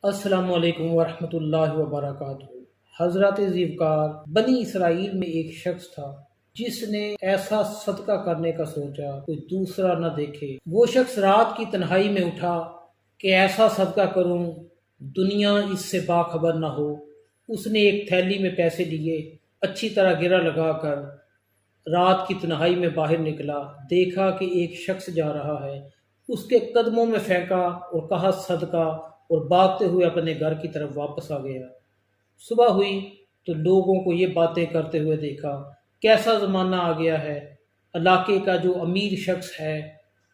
السلام علیکم ورحمۃ اللہ وبرکاتہ۔ حضرت ذیوکار بنی اسرائیل میں ایک شخص تھا جس نے ایسا صدقہ کرنے کا سوچا کوئی دوسرا نہ دیکھے۔ وہ شخص رات کی تنہائی میں اٹھا کہ ایسا صدقہ کروں دنیا اس سے باخبر نہ ہو۔ اس نے ایک تھیلی میں پیسے لیے، اچھی طرح گرہ لگا کر رات کی تنہائی میں باہر نکلا۔ دیکھا کہ ایک شخص جا رہا ہے، اس کے قدموں میں پھینکا اور کہا صدقہ، اور بھاگتے ہوئے اپنے گھر کی طرف واپس آ گیا۔ صبح ہوئی تو لوگوں کو یہ باتیں کرتے ہوئے دیکھا، کیسا زمانہ آ گیا ہے۔ علاقے کا جو امیر شخص ہے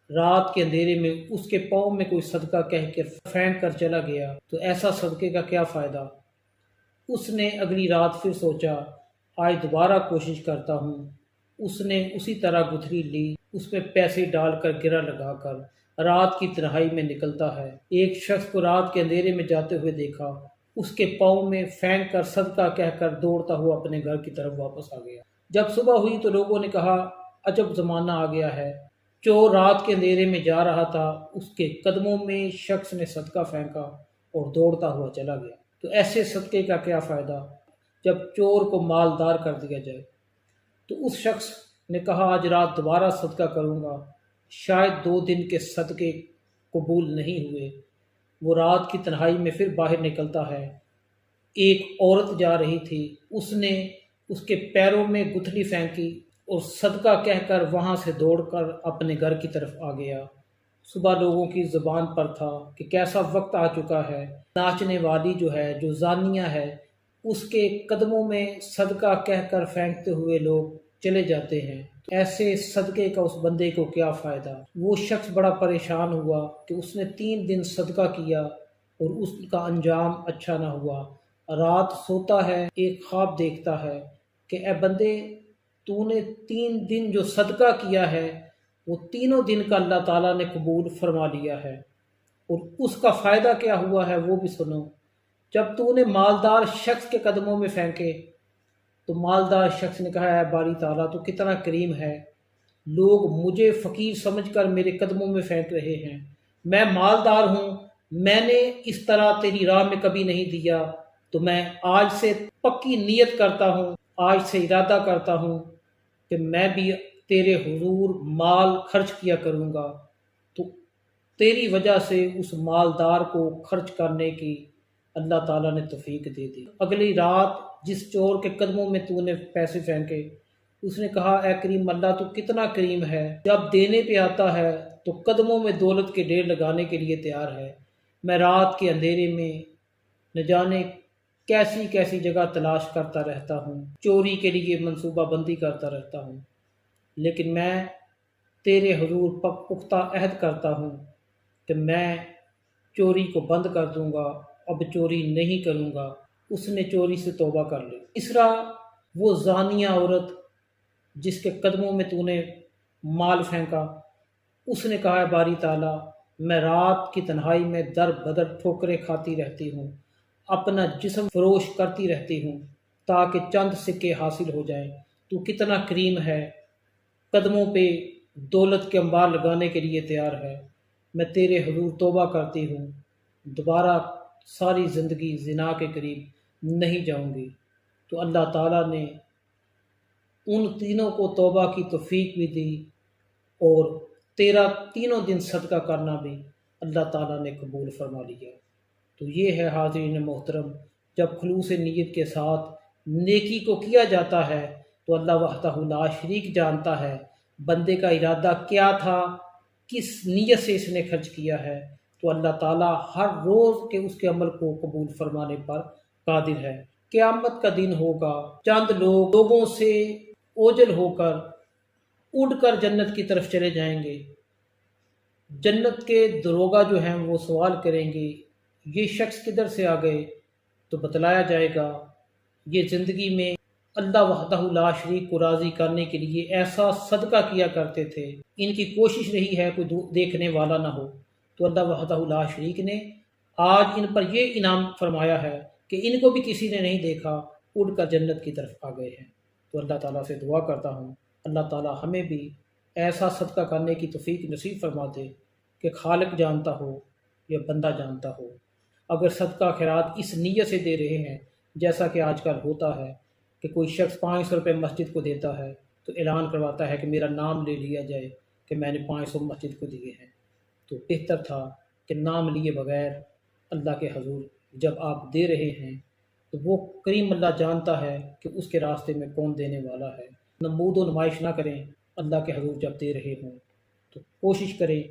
رات کے اندھیرے میں اس کے پاؤں میں کوئی صدقہ کہہ کے پھینک کر چلا گیا، تو ایسا صدقے کا کیا فائدہ۔ اس نے اگلی رات پھر سوچا آج دوبارہ کوشش کرتا ہوں۔ اس نے اسی طرح گتھری لی، اس میں پیسے ڈال کر گرہ لگا کر رات کی تنہائی میں نکلتا ہے۔ ایک شخص کو رات کے اندھیرے میں جاتے ہوئے دیکھا، اس کے پاؤں میں پھینک کر صدقہ کہہ کر دوڑتا ہوا اپنے گھر کی طرف واپس آ گیا۔ جب صبح ہوئی تو لوگوں نے کہا عجب زمانہ آ گیا ہے، چور رات کے اندھیرے میں جا رہا تھا، اس کے قدموں میں شخص نے صدقہ پھینکا اور دوڑتا ہوا چلا گیا۔ تو ایسے صدقے کا کیا فائدہ جب چور کو مالدار کر دیا جائے۔ تو اس شخص نے کہا آج رات دوبارہ صدقہ کروں گا، شاید 2 دن کے صدقے قبول نہیں ہوئے۔ وہ رات کی تنہائی میں پھر باہر نکلتا ہے۔ ایک عورت جا رہی تھی، اس نے اس کے پیروں میں گٹھلی پھینکی اور صدقہ کہہ کر وہاں سے دوڑ کر اپنے گھر کی طرف آ گیا۔ صبح لوگوں کی زبان پر تھا کہ کیسا وقت آ چکا ہے، ناچنے والی جو ہے، جو زانیہ ہے، اس کے قدموں میں صدقہ کہہ کر پھینکتے ہوئے لوگ چلے جاتے ہیں۔ ایسے صدقے کا اس بندے کو کیا فائدہ۔ وہ شخص بڑا پریشان ہوا کہ اس نے 3 دن صدقہ کیا اور اس کا انجام اچھا نہ ہوا۔ رات سوتا ہے، ایک خواب دیکھتا ہے کہ اے بندے، تو نے 3 دن جو صدقہ کیا ہے وہ تینوں دن کا اللہ تعالیٰ نے قبول فرما لیا ہے، اور اس کا فائدہ کیا ہوا ہے وہ بھی سنو۔ جب تو نے مالدار شخص کے قدموں میں پھینکے تو مالدار شخص نے کہا اے باری تعالیٰ تو کتنا کریم ہے، لوگ مجھے فقیر سمجھ کر میرے قدموں میں پھینک رہے ہیں، میں مالدار ہوں، میں نے اس طرح تیری راہ میں کبھی نہیں دیا، تو میں آج سے پکی نیت کرتا ہوں، آج سے ارادہ کرتا ہوں کہ میں بھی تیرے حضور مال خرچ کیا کروں گا۔ تو تیری وجہ سے اس مالدار کو خرچ کرنے کی اللہ تعالیٰ نے توفیق دے دی۔ اگلی رات جس چور کے قدموں میں تو نے پیسے پھینکے، اس نے کہا اے کریم اللہ تو کتنا کریم ہے، جب دینے پہ آتا ہے تو قدموں میں دولت کے ڈھیر لگانے کے لیے تیار ہے۔ میں رات کے اندھیرے میں نہ جانے کیسی کیسی جگہ تلاش کرتا رہتا ہوں، چوری کے لیے منصوبہ بندی کرتا رہتا ہوں، لیکن میں تیرے حضور پختہ عہد کرتا ہوں کہ میں چوری کو بند کر دوں گا، اب چوری نہیں کروں گا۔ اس نے چوری سے توبہ کر لی۔ تیسرا، وہ زانیہ عورت جس کے قدموں میں تو نے مال پھینکا، اس نے کہا ہے باری تعالیٰ میں رات کی تنہائی میں در بدر ٹھوکریں کھاتی رہتی ہوں، اپنا جسم فروش کرتی رہتی ہوں تاکہ چند سکے حاصل ہو جائیں، تو کتنا کریم ہے، قدموں پہ دولت کے انبار لگانے کے لیے تیار ہے۔ میں تیرے حضور توبہ کرتی ہوں، دوبارہ ساری زندگی زنا کے قریب نہیں جاؤں گی۔ تو اللہ تعالیٰ نے ان تینوں کو توبہ کی توفیق بھی دی، اور 13 صدقہ کرنا بھی اللہ تعالیٰ نے قبول فرما لیا۔ تو یہ ہے حاضرین محترم، جب خلوص نیت کے ساتھ نیکی کو کیا جاتا ہے تو اللہ وحدہ لا شریک جانتا ہے بندے کا ارادہ کیا تھا، کس نیت سے اس نے خرچ کیا ہے، تو اللہ تعالیٰ ہر روز کے اس کے عمل کو قبول فرمانے پر قادر ہے۔ قیامت کا دن ہوگا، چند لوگوں سے اوجل ہو کر اڑ کر جنت کی طرف چلے جائیں گے۔ جنت کے دروگا جو ہیں وہ سوال کریں گے یہ شخص کدھر سے آ گئے، تو بتلایا جائے گا یہ زندگی میں اللہ وحدہ لا شریک کو راضی کرنے کے لیے ایسا صدقہ کیا کرتے تھے، ان کی کوشش رہی ہے کوئی دیکھنے والا نہ ہو، تو اللہ وحدہ لا شریک نے آج ان پر یہ انعام فرمایا ہے کہ ان کو بھی کسی نے نہیں دیکھا، اڑ کر جنت کی طرف آ گئے ہیں۔ تو اللہ تعالیٰ سے دعا کرتا ہوں اللہ تعالیٰ ہمیں بھی ایسا صدقہ کرنے کی توفیق نصیب فرما دے کہ خالق جانتا ہو یا بندہ جانتا ہو۔ اگر صدقہ خیرات اس نیت سے دے رہے ہیں، جیسا کہ آج کل ہوتا ہے کہ کوئی شخص 500 روپے مسجد کو دیتا ہے تو اعلان کرواتا ہے کہ میرا نام لے لیا جائے کہ میں نے 500 مسجد کو دیے ہیں، تو بہتر تھا کہ نام لیے بغیر اللہ کے حضور جب آپ دے رہے ہیں تو وہ کریم اللہ جانتا ہے کہ اس کے راستے میں کون دینے والا ہے۔ نمود و نمائش نہ کریں، اللہ کے حضور جب دے رہے ہوں تو کوشش کریں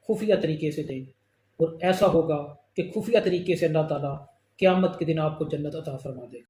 خفیہ طریقے سے دیں، اور ایسا ہوگا کہ خفیہ طریقے سے اللہ تعالیٰ قیامت کے دن آپ کو جنت عطا فرما دے گا۔